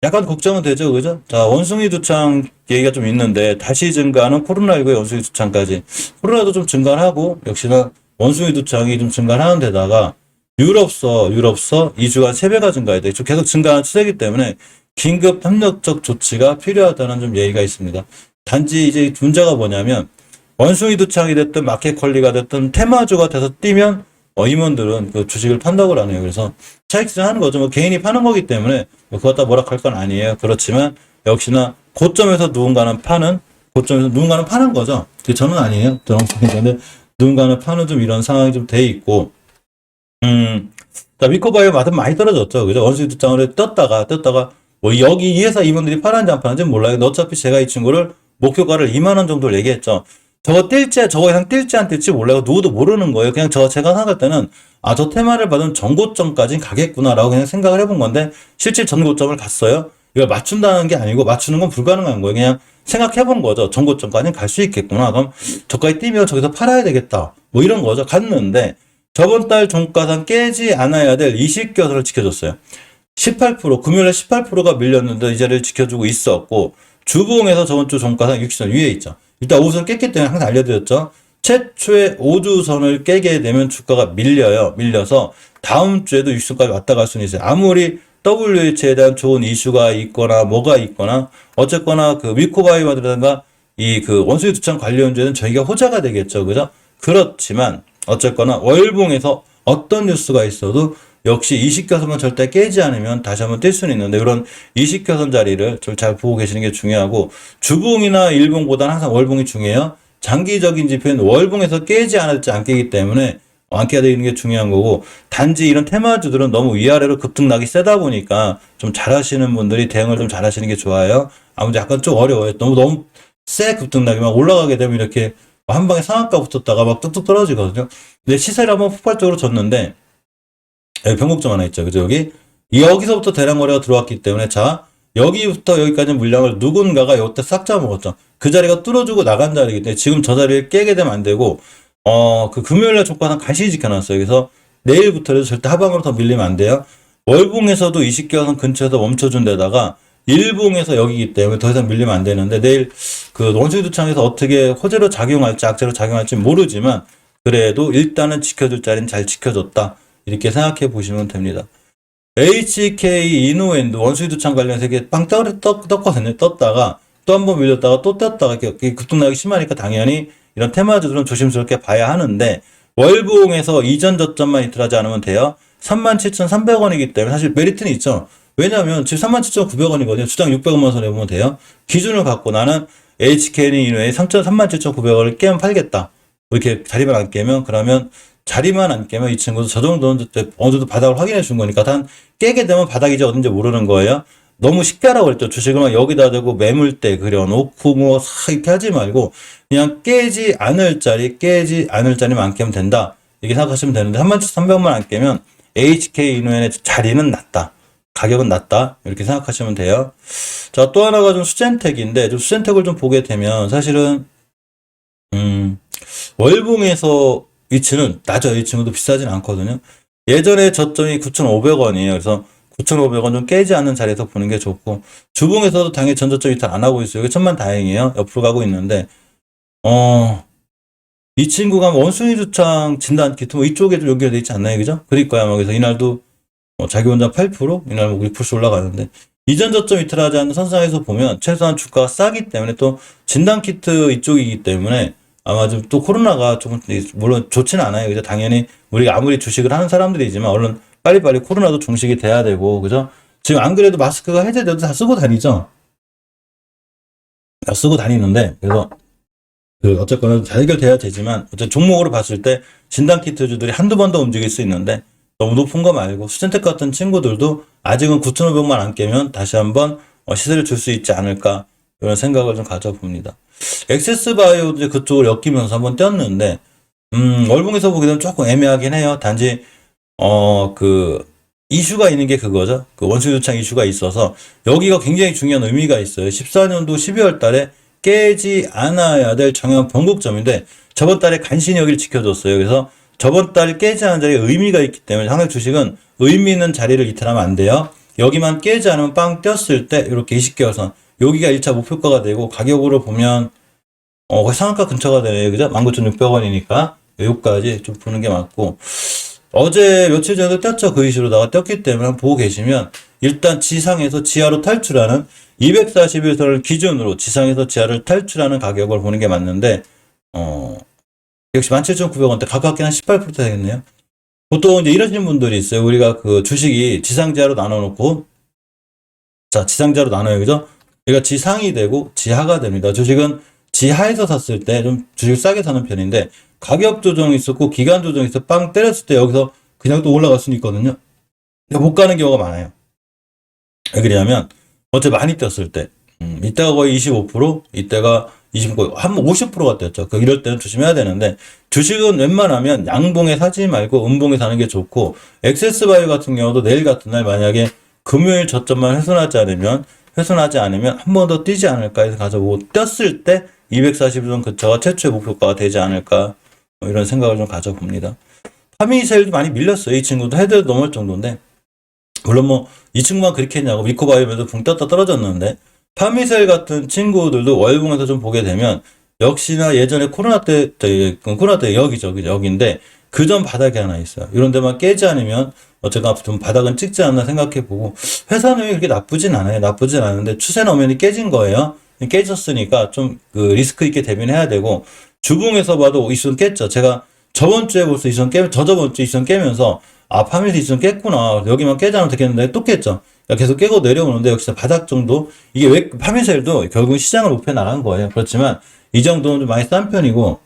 약간 걱정은 되죠, 그죠? 자, 원숭이 두창 얘기가 좀 있는데, 다시 증가하는 코로나19의 원숭이 두창까지. 코로나도 좀 증가하고, 역시나 원숭이 두창이 좀 증가하는 데다가, 유럽서 2주간 3배가 증가해야 돼. 계속 증가하는 추세이기 때문에, 긴급 협력적 조치가 필요하다는 좀 얘기가 있습니다. 단지 이제 문제가 뭐냐면, 원숭이 두창이 됐든, 마켓 컬리가 됐든, 테마주가 돼서 뛰면, 임원들은 그 주식을 판다고 하네요. 그래서 차익 실현하는 거죠. 뭐 개인이 파는 거기 때문에 뭐 그것 다 뭐라 할 건 아니에요. 그렇지만 역시나 고점에서 누군가는 파는 고점에서 누군가는 파는 거죠. 그 저는 아니에요. 근데 누군가는 파는 좀 이런 상황이 좀 돼 있고 자, 위코바이오 맛은 많이 떨어졌죠. 그죠? 원수기 두장을 떴다가 뭐 여기 이 회사 임원들이 팔았는지 안 팔았는지 몰라요. 근데 어차피 제가 이 친구를 목표가를 2만 원 정도를 얘기했죠. 저거 이상 뛸지 안 뛸지 몰라요. 누구도 모르는 거예요. 그냥 제가 생각할 때는, 아, 저 테마를 받은 전고점까지는 가겠구나라고 그냥 생각을 해본 건데, 실제 전고점을 갔어요. 이걸 맞춘다는 게 아니고, 맞추는 건 불가능한 거예요. 그냥 생각해본 거죠. 전고점까지는 갈 수 있겠구나. 그럼 저까지 뛰면 저기서 팔아야 되겠다. 뭐 이런 거죠. 갔는데, 저번 달 종가상 깨지 않아야 될 이식교선을 지켜줬어요. 18%, 금요일에 18%가 밀렸는데 이 자리를 지켜주고 있었고, 주봉에서 저번 주 종가상 60선 위에 있죠. 일단 5선 깼기 때문에 항상 알려드렸죠. 최초의 5주선을 깨게 되면 주가가 밀려서 다음 주에도 60선까지 왔다 갈 수는 있어요. 아무리 WH에 대한 좋은 이슈가 있거나 뭐가 있거나 어쨌거나 그 위코바이오라든가 이 그 원수지 두창 관련주에는 저희가 호재가 되겠죠. 그죠? 그렇지만 어쨌거나 월봉에서 어떤 뉴스가 있어도 역시 이식교선만 절대 깨지 않으면 다시 한번 뛸 수는 있는데 이런 이식교선 자리를 좀 잘 보고 계시는 게 중요하고 주봉이나 일봉보다는 항상 월봉이 중요해요. 장기적인 지표는 월봉에서 깨지 않을지 안 깨기 때문에 안 깨야 되는 게 중요한 거고 단지 이런 테마주들은 너무 위아래로 급등락이 세다 보니까 좀 잘하시는 분들이 대응을 좀 잘하시는 게 좋아요. 아무튼 약간 좀 어려워요. 너무 세 급등락이 막 올라가게 되면 이렇게 한 방에 상한가 붙었다가 막 뚝뚝 떨어지거든요. 근데 시세를 한번 폭발적으로 줬는데 여기 변곡점 하나 있죠. 그죠? 여기서부터 대량 거래가 들어왔기 때문에 자, 여기부터 여기까지 물량을 누군가가 이때 싹 잡아먹었죠. 그 자리가 뚫어주고 나간 자리이기 때문에 지금 저 자리를 깨게 되면 안 되고, 그 금요일날 종가상 간신히 지켜놨어요. 그래서 내일부터라도 절대 하방으로 더 밀리면 안 돼요. 월봉에서도 20개선 근처에서 멈춰준 데다가 일봉에서 여기기 때문에 더 이상 밀리면 안 되는데 내일 그 원수지 두창에서 어떻게 호재로 작용할지 악재로 작용할지 모르지만 그래도 일단은 지켜줄 자리는 잘 지켜줬다. 이렇게 생각해 보시면 됩니다. HK 이노엔드 원수지 두창 관련해서 이게 빵 떴거든요. 떴다가 또 한 번 밀렸다가 또 떴다가 이렇게 급등락이 심하니까 당연히 이런 테마주들은 조심스럽게 봐야 하는데 월봉에서 이전 저점만 이틀하지 않으면 돼요. 37,300원이기 때문에 사실 메리트는 있죠. 왜냐하면 지금 37,900원이거든요. 주당 600원만 손해보면 돼요. 기준을 갖고 나는 HK 이노에 37,900원을 깨면 팔겠다. 이렇게 자리만 안 깨면 그러면 자리만 안 깨면 이 친구도 저 정도는 어느 정도 바닥을 확인해 준 거니까 단 깨게 되면 바닥이지 어딘지 모르는 거예요. 너무 쉽게 하라고 그랬죠. 주식을 막 여기다 대고 매물대 그려놓고 뭐 이렇게 하지 말고 그냥 깨지 않을 자리만 깨면 된다. 이렇게 생각하시면 되는데 37,300만 안 깨면 HK 이노엔의 자리는 낮다. 가격은 낮다. 이렇게 생각하시면 돼요. 자, 또 하나가 좀 수젠텍인데 좀 수젠텍을 좀 보게 되면 사실은 월봉에서 위치는 낮아요. 이 친구도 비싸진 않거든요. 예전에 저점이 9,500원이에요. 그래서 9,500원 좀 깨지 않는 자리에서 보는 게 좋고 주봉에서도 당연히 전저점 이탈 안 하고 있어요. 이게 천만 다행이에요. 옆으로 가고 있는데 이 친구가 원숭이 두창 진단 키트 뭐 이쪽에 좀 연결돼 있지 않나요? 그죠? 그럴 거야. 그래서 이날도 자기 혼자 8%, 이날 뭐 6% 올라가는데 이전 저점 이탈하지 않는 선상에서 보면 최소한 주가가 싸기 때문에 또 진단 키트 이쪽이기 때문에 아마 좀 또 코로나가 조금 물론 좋지는 않아요. 그죠? 당연히 우리가 아무리 주식을 하는 사람들이지만 얼른 빨리빨리 코로나도 종식이 돼야 되고 그죠? 지금 안 그래도 마스크가 해제돼도 다 쓰고 다니죠. 다 쓰고 다니는데 그래서 어쨌거나 잘 해결돼야 되지만 어쨌든 종목으로 봤을 때 진단 키트주들이 한두 번 더 움직일 수 있는데 너무 높은 거 말고 수젠텍 같은 친구들도 아직은 9,500만 안 깨면 다시 한번 시세를 줄 수 있지 않을까 이런 생각을 좀 가져봅니다. 엑세스바이오도 이제 그쪽을 엮이면서 한번 떴는데 월봉에서 보게 되면 조금 애매하긴 해요. 단지 그 이슈가 있는 게 그거죠. 그 원수지 두창 이슈가 있어서 여기가 굉장히 중요한 의미가 있어요. 14년도 12월 달에 깨지 않아야 될 정형 변곡점인데 저번 달에 간신히 여기를 지켜줬어요. 그래서 저번 달 깨지 않은 자리에 의미가 있기 때문에 항상 주식은 의미 있는 자리를 이탈하면 안 돼요. 여기만 깨지 않으면 빵 떴을 때 이렇게 20개월선 여기가 1차 목표가가 되고 가격으로 보면 거의 상한가 근처가 되네요. 그죠? 19,600원이니까 여기까지 좀 보는 게 맞고 어제 며칠 전에도 떴죠. 그 이슈로다가 떴기 때문에 한번 보고 계시면 일단 지상에서 지하로 탈출하는 241선을 기준으로 지상에서 지하를 탈출하는 가격을 보는 게 맞는데 역시 17,900원대 가깝게 한 18% 되겠네요. 보통 이제 이러시는 분들이 있어요. 우리가 그 주식이 지상지하로 나눠놓고 자 지상지하로 나눠요. 그죠? 그러니까 지상이 되고 지하가 됩니다. 주식은 지하에서 샀을 때 좀 주식 싸게 사는 편인데 가격 조정이 있었고 기간 조정이 있어 빵 때렸을 때 여기서 그냥 또 올라갈 수는 있거든요. 근데 못 가는 경우가 많아요. 왜 그러냐면 어제 많이 떴을 때 이때가 거의 25% 이때가 20% 한 50%가 떴죠. 이럴 때는 조심해야 되는데 주식은 웬만하면 양봉에 사지 말고 음봉에 사는 게 좋고 엑세스바이오 같은 경우도 내일 같은 날 만약에 금요일 저점만 훼손하지 않으면 한 번 더 뛰지 않을까 해서 가져보고 떴을 때 240선 근처가 최초의 목표가가 되지 않을까 이런 생각을 좀 가져봅니다. 파미셀도 많이 밀렸어요. 이 친구도 헤드도 넘을 정도인데 물론 뭐 이 친구만 그렇게 했냐고 미코바이오면서 붕 떴다 떨어졌는데 파미셀 같은 친구들도 월봉에서 좀 보게 되면 역시나 예전에 코로나 때 여기인데 그 전 바닥이 하나 있어요. 이런 데만 깨지 않으면 어쨌든 좀 바닥은 찍지 않나 생각해보고 회사는 그렇게 나쁘진 않아요. 나쁘진 않은데 추세 너면이 깨진 거예요. 깨졌으니까 좀 그 리스크 있게 대비해야 되고 주봉에서 봐도 이선 깼죠. 제가 저번 주에 벌써 이선 저저번 주에 이선 깨면서 파밀리 이선 깼구나. 여기만 깨지 않으면 되겠는데 또 깼죠. 계속 깨고 내려오는데 역시 바닥 정도 이게 왜 파밀셀도 결국 시장을 목표 나간 거예요. 그렇지만 이 정도는 좀 많이 싼 편이고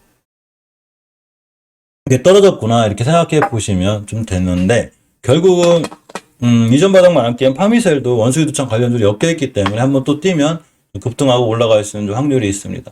이게 떨어졌구나 이렇게 생각해 보시면 좀 됐는데 결국은 이전 바닥만 안 깨면 파미셀도 원수기 두창 관련주로 엮여있기 때문에 한번 또 뛰면 급등하고 올라갈 수 있는 확률이 있습니다.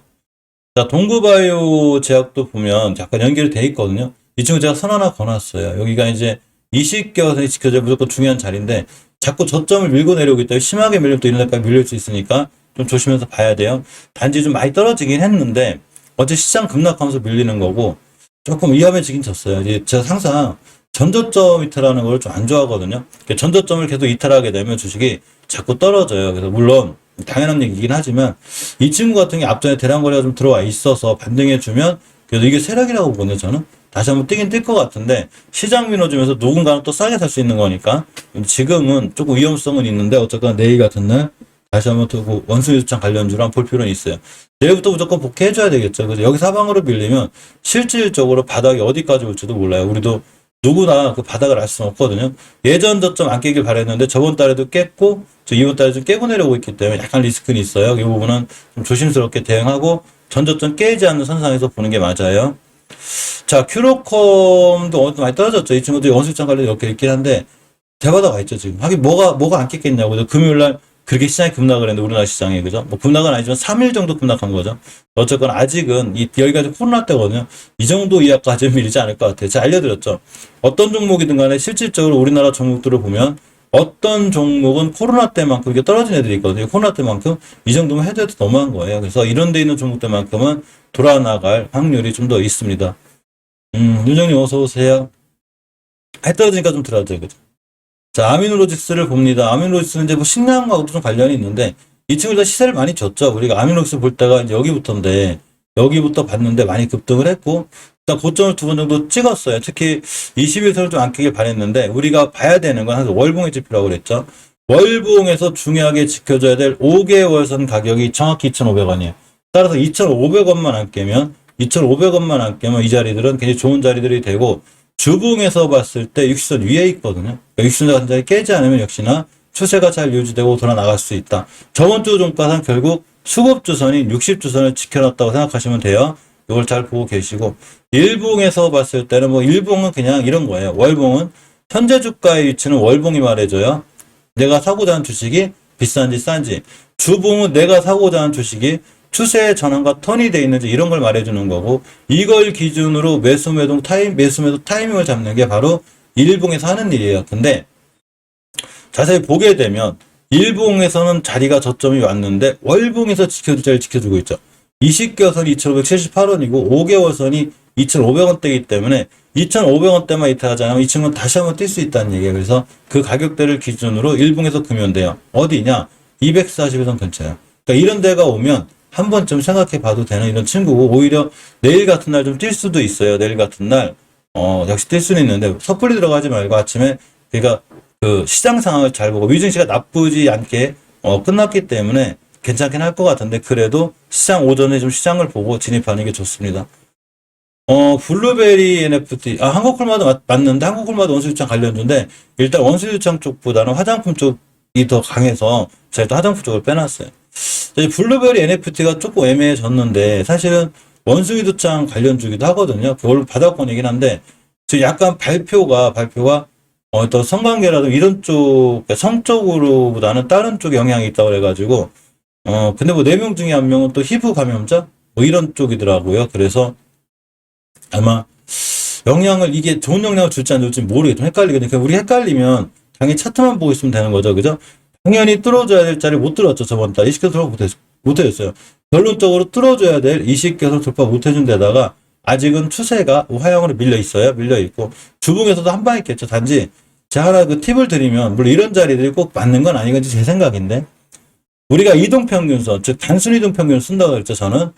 자, 동구바이오 제약도 보면 약간 연결이 돼 있거든요. 이 친구 제가 선 하나 거놨어요. 여기가 이제 20개월선이 지켜져야 무조건 중요한 자리인데 자꾸 저점을 밀고 내려오기 때문에 심하게 밀리면 또 이런 데까지 밀릴 수 있으니까 좀 조심해서 봐야 돼요. 단지 좀 많이 떨어지긴 했는데 어제 시장 급락하면서 밀리는 거고 조금 위험해지긴 졌어요. 이제 제가 항상 전저점 이탈하는 걸 좀 안 좋아하거든요. 전저점을 계속 이탈하게 되면 주식이 자꾸 떨어져요. 그래서 물론 당연한 얘기긴 하지만 이 친구 같은 게 앞전에 대량 거래가 좀 들어와 있어서 반등해주면 그래도 이게 세력이라고 보네요. 저는 다시 한번 뛰긴 뛸 것 같은데 시장 민호주면서 누군가는 또 싸게 살 수 있는 거니까 지금은 조금 위험성은 있는데 어쨌거나 내일 같은 날 다시 한번 또 원숭이 두창 관련주로 한번 볼 필요는 있어요. 내일부터 무조건 복귀해줘야 되겠죠. 그래서 여기 사방으로 밀리면 실질적으로 바닥이 어디까지 올지도 몰라요. 우리도 누구나 그 바닥을 알 수는 없거든요. 예전 저점 안 깨길 바랬는데 저번 달에도 깼고 이번 달에 좀 깨고 내려오고 있기 때문에 약간 리스크는 있어요. 이 부분은 좀 조심스럽게 대응하고 전 저점 깨지 않는 선상에서 보는 게 맞아요. 자, 큐로컴도 어디 많이 떨어졌죠. 이 친구들이 원수장 관련 이렇게 있긴 한데 대바닥 와 있죠 지금. 하긴 뭐가 안 깼겠냐고. 금요일날 그렇게 시장이 급락을 했는데 우리나라 시장이 그죠? 뭐 급락은 아니지만 3일 정도 급락한 거죠. 어쨌거나 아직은 여기가 코로나 때거든요. 이 정도 이하까지는 밀리지 않을 것 같아요. 제가 알려드렸죠. 어떤 종목이든 간에 실질적으로 우리나라 종목들을 보면 어떤 종목은 코로나 때만큼 이게 떨어진 애들이 있거든요. 코로나 때만큼 이 정도면 해도 너무한 거예요. 그래서 이런 데 있는 종목들만큼은 돌아나갈 확률이 좀 더 있습니다. 윤정님 어서 오세요. 해 떨어지니까 좀 들어가죠. 그죠? 자, 아미노로직스를 봅니다. 아미노로직스는 이제 뭐 식량하고도 좀 관련이 있는데 이 친구들 시세를 많이 줬죠. 우리가 아미노로직스 볼 때가 이제 여기부터인데 여기부터 봤는데 많이 급등을 했고 일단 고점을 2번 정도 찍었어요. 특히 21선을 좀 안 깨길 바랬는데 우리가 봐야 되는 건 항상 월봉의 지표라고 그랬죠. 월봉에서 중요하게 지켜줘야 될 5개월선 가격이 정확히 2,500원이에요. 따라서 2,500원만 안 깨면 이 자리들은 굉장히 좋은 자리들이 되고 주봉에서 봤을 때 60선 위에 있거든요. 그러니까 60선 같은 자리 깨지 않으면 역시나 추세가 잘 유지되고 돌아 나갈 수 있다. 저번 주 종가는 결국 수급주선인 60주선을 지켜놨다고 생각하시면 돼요. 이걸 잘 보고 계시고 일봉에서 봤을 때는 뭐 일봉은 그냥 이런 거예요. 월봉은 현재 주가의 위치는 월봉이 말해줘요. 내가 사고자 하는 주식이 비싼지 싼지. 주봉은 내가 사고자 하는 주식이 추세의 전환과 턴이 돼 있는지 이런 걸 말해주는 거고 이걸 기준으로 매수 매도 타이밍을 잡는 게 바로 일봉에서 하는 일이에요. 근데 자세히 보게 되면 일봉에서는 자리가 저점이 왔는데 월봉에서 지켜줄 자리를 지켜주고 있죠. 20개월선이 2,578원이고 5개월선이 2,500원대이기 때문에 2,500원대만 이탈하자면 이 친구는 다시 한번 뛸 수 있다는 얘기예요. 그래서 그 가격대를 기준으로 일봉에서 금연 돼요. 어디냐? 240선 근처야. 그러니까 이런 데가 오면 한 번쯤 생각해 봐도 되는 이런 친구고, 오히려 내일 같은 날 좀 뛸 수도 있어요. 내일 같은 날, 역시 뛸 수는 있는데, 섣불리 들어가지 말고 아침에, 그러니까 그 시장 상황을 잘 보고, 위증시가 나쁘지 않게, 끝났기 때문에 괜찮긴 할 것 같은데, 그래도 시장 오전에 좀 시장을 보고 진입하는 게 좋습니다. 블루베리 NFT, 한국콜마도 맞는데, 한국콜마도 원수유창 관련주인데, 일단 원수유창 쪽보다는 화장품 쪽이 더 강해서, 제가 또 화장품 쪽을 빼놨어요. 블루베리 NFT가 조금 애매해졌는데, 사실은 원숭이두창 관련주기도 하거든요. 그걸로 받아본 얘기긴 한데, 지금 약간 발표가, 어떤 성관계라든가 이런 쪽, 성 쪽으로보다는 다른 쪽에 영향이 있다고 그래가지고, 근데 뭐 4명 중에 1명은 또 히브 감염자? 뭐 이런 쪽이더라고요. 그래서 아마 이게 좋은 영향을 줄지 안 줄지 모르겠죠. 헷갈리거든요. 그러니까 우리 헷갈리면 당연히 차트만 보고 있으면 되는 거죠. 그죠? 당연히 뚫어줘야 될 자리 못 뚫었죠. 저번 달 20개서 돌파 못해줬어요. 결론적으로 뚫어줘야 될 20개서 돌파 못해준 데다가 아직은 추세가 하향으로 밀려 있어요. 밀려 있고 주봉에서도 한 방 있겠죠. 단지 제가 하나 그 팁을 드리면, 물론 이런 자리들이 꼭 맞는 건 아니겠지 제 생각인데, 우리가 이동평균선, 즉 단순 이동평균을 쓴다고 그랬죠. 저는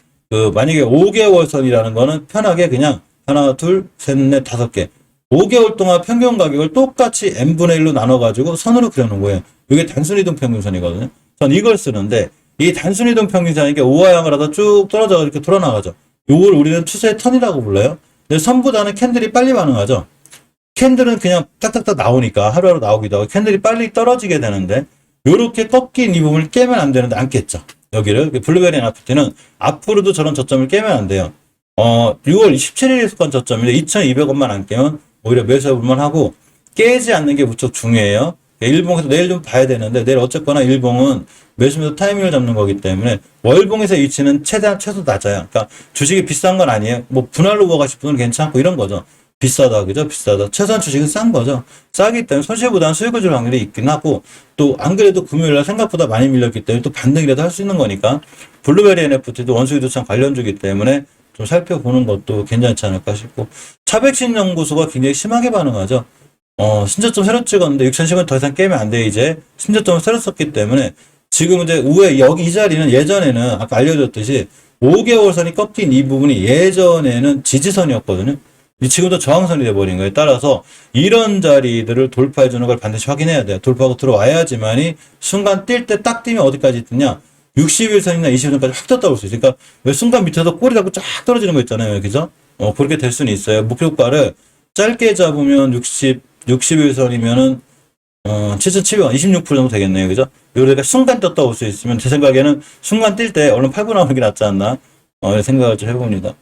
만약에 5개월선이라는 거는 편하게 그냥 하나, 둘, 셋, 넷, 5개. 5개월 동안 평균 가격을 똑같이 n분의 1로 나눠가지고 선으로 그려놓은 거예요. 이게 단순 이동 평균선이거든요. 전 이걸 쓰는데, 이 단순 이동 평균선이 게 우하향을 하다 쭉 떨어져서 이렇게 돌아나가죠. 요걸 우리는 추세 턴이라고 불러요. 근데 선보다는 캔들이 빨리 반응하죠. 캔들은 그냥 딱딱딱 나오니까 하루하루 나오기도 하고 캔들이 빨리 떨어지게 되는데, 요렇게 꺾인 이 부분을 깨면 안 되는데 안 깼죠. 여기를. 블루베리 NFT는 앞으로도 저런 저점을 깨면 안 돼요. 6월 17일에 속한 저점인데 2,200원만 안 깨면 오히려 매수해볼만 하고, 깨지 않는 게 무척 중요해요. 일봉에서 내일 좀 봐야 되는데, 내일 어쨌거나 일봉은 매수면서 타이밍을 잡는 거기 때문에 월봉에서 위치는 최대한 최소 낮아요. 그러니까 주식이 비싼 건 아니에요. 뭐 분할로 가실 분은 괜찮고 이런 거죠. 비싸다, 그죠? 비싸다. 최소한 주식은 싼 거죠. 싸기 때문에 손실보다는 수익을 줄 확률이 있긴 하고, 또 안 그래도 금요일날 생각보다 많이 밀렸기 때문에 또 반등이라도 할 수 있는 거니까, 블루베리 NFT도 원수유도창 관련주기 때문에 좀 살펴보는 것도 괜찮지 않을까 싶고, 차백신 연구소가 굉장히 심하게 반응하죠. 신저점 새로 찍었는데 6,010원 더 이상 깨면 안 돼. 이제 신저점을 새로 썼기 때문에 지금 이제 우회 여기 이 자리는, 예전에는 아까 알려줬듯이 5개월 선이 꺾인 이 부분이 예전에는 지지선이었거든요. 지금도 저항선이 돼버린 거예요. 따라서 이런 자리들을 돌파해주는 걸 반드시 확인해야 돼요. 돌파하고 들어와야지만이 순간 뛸 때 딱 뛰면 어디까지 뛰냐? 60일선이나 20일선까지 확 떴다 올 수 있어요. 그러니까 왜 순간 밑에서 꼬리 잡고 쫙 떨어지는 거 있잖아요. 그죠? 그렇게 될 수는 있어요. 목표가를 짧게 잡으면 60일선이면은 7,700원, 26% 정도 되겠네요. 그죠? 요래가 순간 떴다 올 수 있으면, 제 생각에는 순간 뛸 때 얼른 팔고 나오는 게 낫지 않나? 이런 생각을 좀 해봅니다.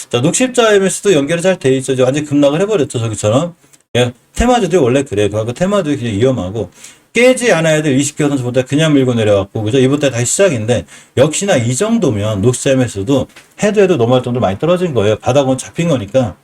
자, 녹십자 MS도 연결이 잘 돼 있죠. 완전히 급락을 해버렸죠. 저기처럼. 예, 테마주들이 원래 그래요. 그 테마주들이 굉장히 위험하고, 깨지 않아야 될 20개월 선수보다 그냥 밀고 내려왔고, 그죠? 이번 달 다시 시작인데, 역시나 이 정도면 녹십자 MS도 해도 넘어갈 정도로 많이 떨어진 거예요. 바닥은 잡힌 거니까.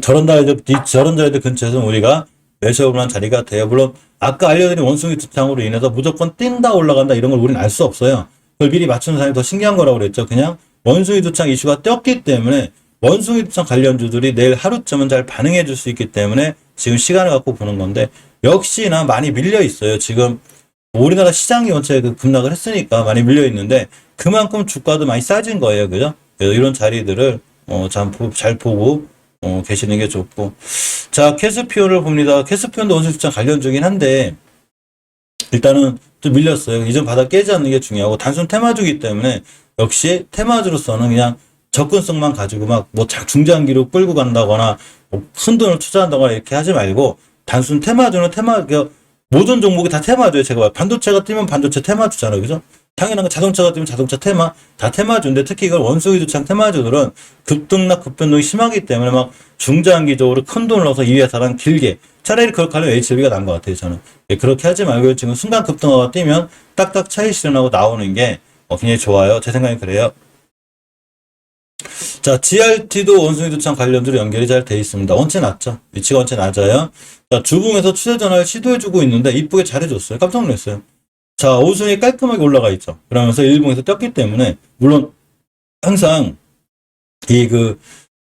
저런 자리들 근처에서는 우리가 매수해볼만한 자리가 돼요. 물론 아까 알려드린 원숭이 두창으로 인해서 무조건 뛴다 올라간다 이런 걸 우리는 알 수 없어요. 그걸 미리 맞추는 사람이 더 신기한 거라고 그랬죠. 그냥 원숭이 두창 이슈가 떴기 때문에 원숭이 두창 관련주들이 내일 하루쯤은 잘 반응해 줄 수 있기 때문에 지금 시간을 갖고 보는 건데, 역시나 많이 밀려 있어요. 지금 우리나라 시장이 원체 급락을 했으니까 많이 밀려 있는데, 그만큼 주가도 많이 싸진 거예요. 그죠? 그래서 이런 자리들을 잘 보고 계시는 게 좋고. 자, 캐스피온을 봅니다. 캐스피온도 원수주창 관련주긴 한데, 일단은 좀 밀렸어요. 이전 바닥 깨지 않는 게 중요하고, 단순 테마주기 때문에 역시 테마주로서는 그냥 접근성만 가지고 중장기로 끌고 간다거나 큰 돈을 투자한다거나 이렇게 하지 말고, 단순 테마주는 모든 종목이 다 테마주예요. 제가 봐요. 반도체가 뛰면 반도체 테마주잖아요. 그죠? 당연한 건 자동차가 뛰면 자동차 테마, 다 테마주인데, 특히 이걸 원숭이두창 테마주들은 급등락 급변동이 심하기 때문에 중장기적으로 큰 돈을 넣어서 이 회사랑 길게, 차라리 그렇게 하려면 HLB가 나은 것 같아요. 저는. 그렇게 하지 말고 지금 순간 급등하고 뛰면 딱딱 차익 실현하고 나오는 게 굉장히 좋아요. 제 생각엔 그래요. 자, GRT도 원숭이두창 관련주로 연결이 잘 돼 있습니다. 원체 낮죠. 위치가 원체 낮아요. 자, 주봉에서 추세 전환을 시도해주고 있는데 이쁘게 잘해줬어요. 깜짝 놀랐어요. 자, 오순이 깔끔하게 올라가 있죠. 그러면서 일봉에서 떴기 때문에, 물론 항상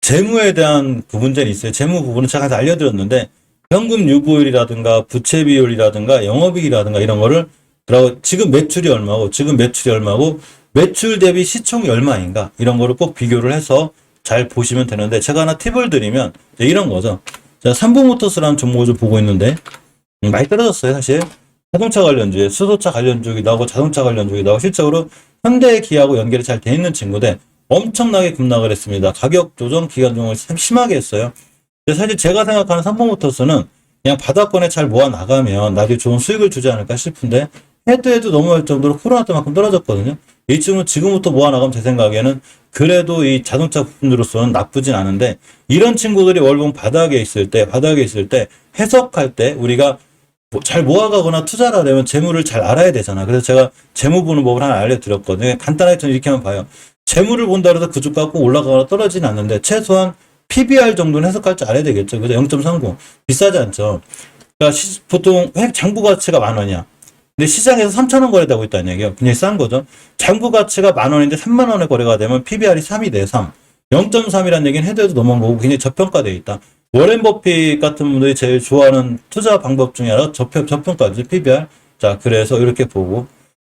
재무에 대한 그 문제는 있어요. 재무 부분은 제가 항상 알려드렸는데, 현금 유보율이라든가, 부채 비율이라든가, 영업이익이라든가, 이런 거를, 그리고 지금 매출이 얼마고, 매출 대비 시총이 얼마인가, 이런 거를 꼭 비교를 해서 잘 보시면 되는데, 제가 하나 팁을 드리면, 이런 거죠. 제가 삼성모터스라는 종목을 좀 보고 있는데, 많이 떨어졌어요, 사실. 자동차 관련주에, 수소차 관련주이기도 하고, 자동차 관련주이기도 하고, 실적으로 현대기아하고 연결이 잘 돼 있는 친구인데, 엄청나게 급락을 했습니다. 가격 조정 기간종을 참 심하게 했어요. 근데 사실 제가 생각하는 삼성모터스는 그냥 바닥권에 잘 모아 나가면 나중에 좋은 수익을 주지 않을까 싶은데, 해도 넘어갈 정도로 코로나 때만큼 떨어졌거든요. 이쯤은 지금부터 모아 나가면 제 생각에는 그래도 이 자동차 부품으로서는 나쁘진 않은데, 이런 친구들이 월봉 바닥에 있을 때 해석할 때 우리가 잘 모아가거나 투자를 하려면 재물을 잘 알아야 되잖아. 그래서 제가 재무 보는 법을 하나 알려드렸거든요. 간단하게 저는 이렇게만 봐요. 재물을 본다 해서 그 주가가 꼭 올라가거나 떨어지진 않는데, 최소한 PBR 정도는 해석할 줄 알아야 되겠죠. 그죠? 0.30. 비싸지 않죠. 그러니까 보통 장부 가치가 10,000원이야. 근데 시장에서 3,000원 거래되고 있다는 얘기예요. 굉장히 싼 거죠. 장부 가치가 10,000원인데 30,000원에 거래가 되면 PBR이 3이 돼, 3. 0.3이라는 얘기는 해도 넘어간 거고 굉장히 저평가되어 있다. 워렌 버핏 같은 분들이 제일 좋아하는 투자 방법 중에 하나가 저평가죠, PBR. 자, 그래서 이렇게 보고.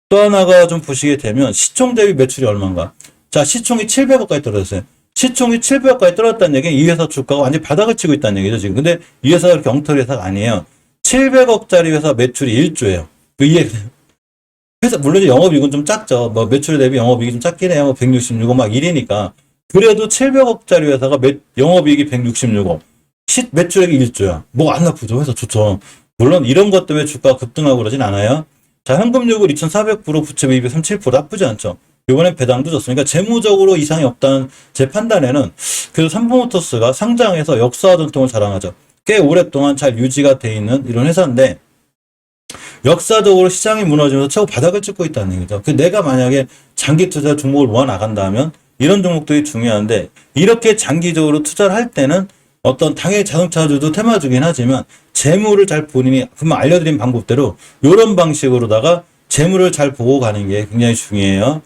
또 하나가 좀 보시게 되면 시총 대비 매출이 얼마인가. 자, 시총이 700억까지 떨어졌어요. 시총이 700억까지 떨어졌다는 얘기는 이 회사 주가가 완전히 바닥을 치고 있다는 얘기죠, 지금. 근데 이 회사가 그렇게 엉터리 회사가 아니에요. 700억짜리 회사 매출이 1조예요. 회사, 물론 영업이익은 좀 작죠. 뭐 매출 대비 영업이익이 좀 작긴 해요. 뭐 166억 막 1이니까. 그래도 700억짜리 회사가 영업이익이 166억. 매출액이 1조야. 뭐 안 나쁘죠. 회사 좋죠. 물론 이런 것 때문에 주가가 급등하고 그러진 않아요. 자, 현금유불 2,400%, 부채비 237% 나쁘지 않죠. 이번에 배당도 줬으니까 재무적으로 이상이 없다는 제 판단에는 그래도 삼성모터스가 상장해서 역사와 전통을 자랑하죠. 꽤 오랫동안 잘 유지가 돼 있는 이런 회사인데, 역사적으로 시장이 무너지면서 최고 바닥을 찍고 있다는 얘기죠. 내가 만약에 장기 투자 종목을 모아 나간다면 이런 종목들이 중요한데, 이렇게 장기적으로 투자를 할 때는 어떤 당연히 자동차주도 테마주긴 하지만 재무를 잘 본인이 금방 알려드린 방법대로 이런 방식으로다가 재무를 잘 보고 가는 게 굉장히 중요해요.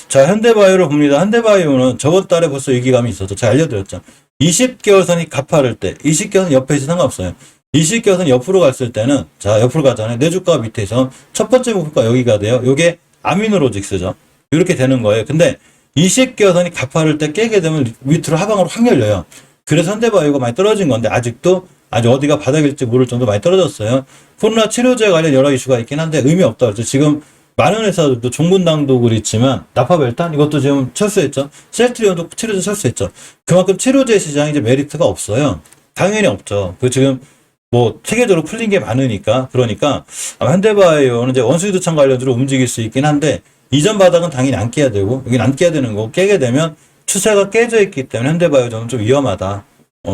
자, 현대바이오를 봅니다. 현대바이오는 저번 달에 벌써 위기감이 있었죠. 제가 알려드렸죠. 20개월선이 가파를 때, 20개월선 옆에 있어 상관없어요. 20개월선 옆으로 갔을 때는, 자, 옆으로 가잖아요. 내 주가 밑에 있어. 첫 번째 목표가 여기가 돼요. 요게 아미노로직스죠. 이렇게 되는 거예요. 근데 20개월선이 가파를 때 깨게 되면 밑으로 하방으로 확 열려요. 그래서 현대바이오가 많이 떨어진 건데, 아직도 아주 어디가 바닥일지 모를 정도 많이 떨어졌어요. 코로나 치료제 관련 여러 이슈가 있긴 한데 의미 없다 그랬죠. 지금 많은 회사들도 종군당도 그렇지만 나파벨탄 이것도 지금 철수했죠. 셀트리온도 치료제 철수했죠. 그만큼 치료제 시장에 이제 메리트가 없어요. 당연히 없죠. 지금 뭐 세계적으로 풀린 게 많으니까. 그러니까 아마 현대바이오는 이제 원수유두창 관련주로 움직일 수 있긴 한데, 이전 바닥은 당연히 안 깨야 되고 여긴 안 깨야 되는 거고, 깨게 되면 추세가 깨져 있기 때문에 현대바이오는 좀 위험하다.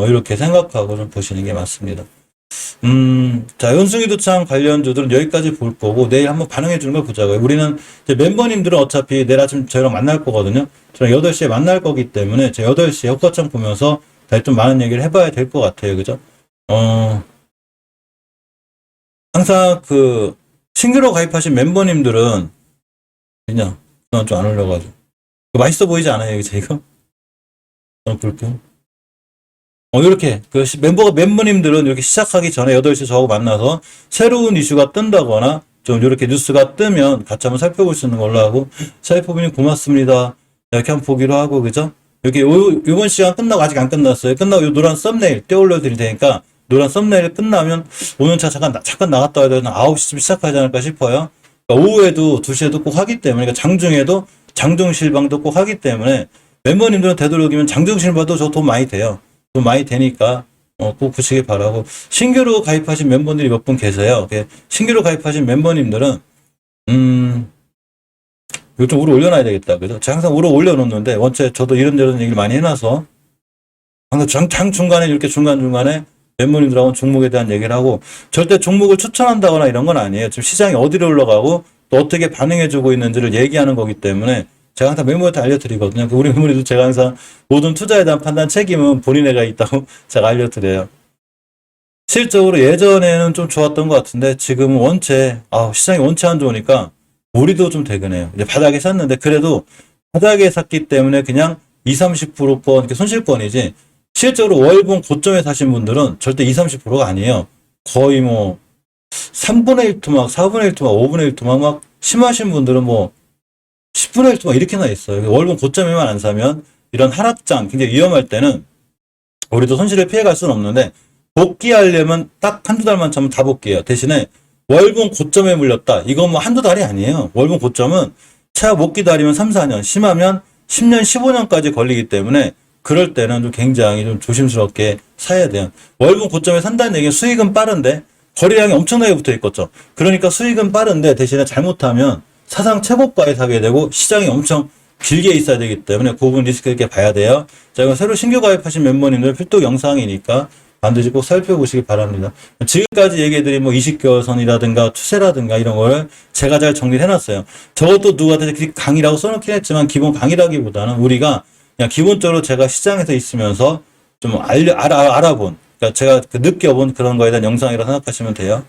이렇게 생각하고 좀 보시는 게 맞습니다. 자, 원숭이두창 관련주들은 여기까지 볼 거고, 내일 한번 반응해 주는 걸 보자고요. 우리는 이제 멤버님들은 어차피 내일 아침 저희랑 만날 거거든요. 저랑 8시에 만날 거기 때문에 제 8시에 효과창 보면서 다시 좀 많은 얘기를 해봐야 될 것 같아요. 그죠? 항상 신규로 가입하신 멤버님들은 그냥 좀 안 올려가지고 맛있어 보이지 않아요, 이거 제가? 볼게요. 이렇게, 멤버님들은 이렇게 시작하기 전에 8시 저하고 만나서 새로운 이슈가 뜬다거나, 좀 이렇게 뉴스가 뜨면 같이 한번 살펴볼 수 있는 걸로 하고, 사이퍼비님 고맙습니다. 이렇게 한번 보기로 하고, 그죠? 이렇게, 이번 시간 끝나고 아직 안 끝났어요. 끝나고 이 노란 썸네일 떼올려 드릴 테니까, 노란 썸네일 끝나면, 오늘 잠깐 나갔다 와야 되나 9시쯤 시작하지 않을까 싶어요. 그러니까 오후에도 2시에도 꼭 하기 때문에, 그러니까 장중에도 장중실방도 꼭 하기 때문에, 멤버님들은 되도록이면 장중실방도 저 돈 많이 돼요. 돈 많이 되니까 꼭 보시길 바라고. 신규로 가입하신 멤버들이 몇 분 계세요. 신규로 가입하신 멤버님들은 이거 좀 우로 올려놔야 되겠다. 그죠? 제가 항상 우로 올려놓는데, 원체 저도 이런저런 얘기를 많이 해놔서 항상 장 중간에 이렇게 중간중간에 멤버님들하고 종목에 대한 얘기를 하고, 절대 종목을 추천한다거나 이런 건 아니에요. 지금 시장이 어디로 올라가고 또 어떻게 반응해주고 있는지를 얘기하는 거기 때문에 제가 항상 멤버한테 알려드리거든요. 우리 멤버들도 제가 항상 모든 투자에 대한 판단 책임은 본인에게 있다고 제가 알려드려요. 실적으로 예전에는 좀 좋았던 것 같은데, 지금은 원체, 시장이 원체 안 좋으니까 우리도 좀 대근해요. 이제 바닥에 샀는데, 그래도 바닥에 샀기 때문에 그냥 30%권 이렇게 손실권이지 실제로 월봉 고점에 사신 분들은 절대 30%가 아니에요. 거의 뭐 3분의 1 토막, 4분의 1 토막, 5분의 1 토막 막 심하신 분들은 뭐 10분의 1 토막 이렇게나 있어요. 월봉 고점에만 안 사면 이런 하락장 굉장히 위험할 때는 우리도 손실을 피해갈 수는 없는데 복귀하려면 딱 한두 달만 참으면 다 복귀해요. 대신에 월봉 고점에 물렸다. 이건 뭐 한두 달이 아니에요. 월봉 고점은 차가 못 기다리면 3, 4년, 심하면 10년, 15년까지 걸리기 때문에 그럴 때는 좀 굉장히 좀 조심스럽게 사야 돼요. 월봉 고점에 산다는 얘기는 수익은 빠른데 거래량이 엄청나게 붙어 있겠죠. 그러니까 수익은 빠른데 대신에 잘못하면 사상 최고가에 사게 되고 시장이 엄청 길게 있어야 되기 때문에 그 부분 리스크 있게 봐야 돼요. 자, 이거 새로 신규 가입하신 멤버님들 필독 영상이니까 반드시 꼭 살펴보시기 바랍니다. 지금까지 얘기해드린 뭐 20개월 선이라든가 추세라든가 이런 걸 제가 잘 정리를 해놨어요. 저것도 누구한테 강의라고 써놓긴 했지만 기본 강의라기보다는 우리가 그냥 기본적으로 제가 시장에서 있으면서 좀 알아본, 그러니까 제가 느껴본 그런 거에 대한 영상이라고 생각하시면 돼요.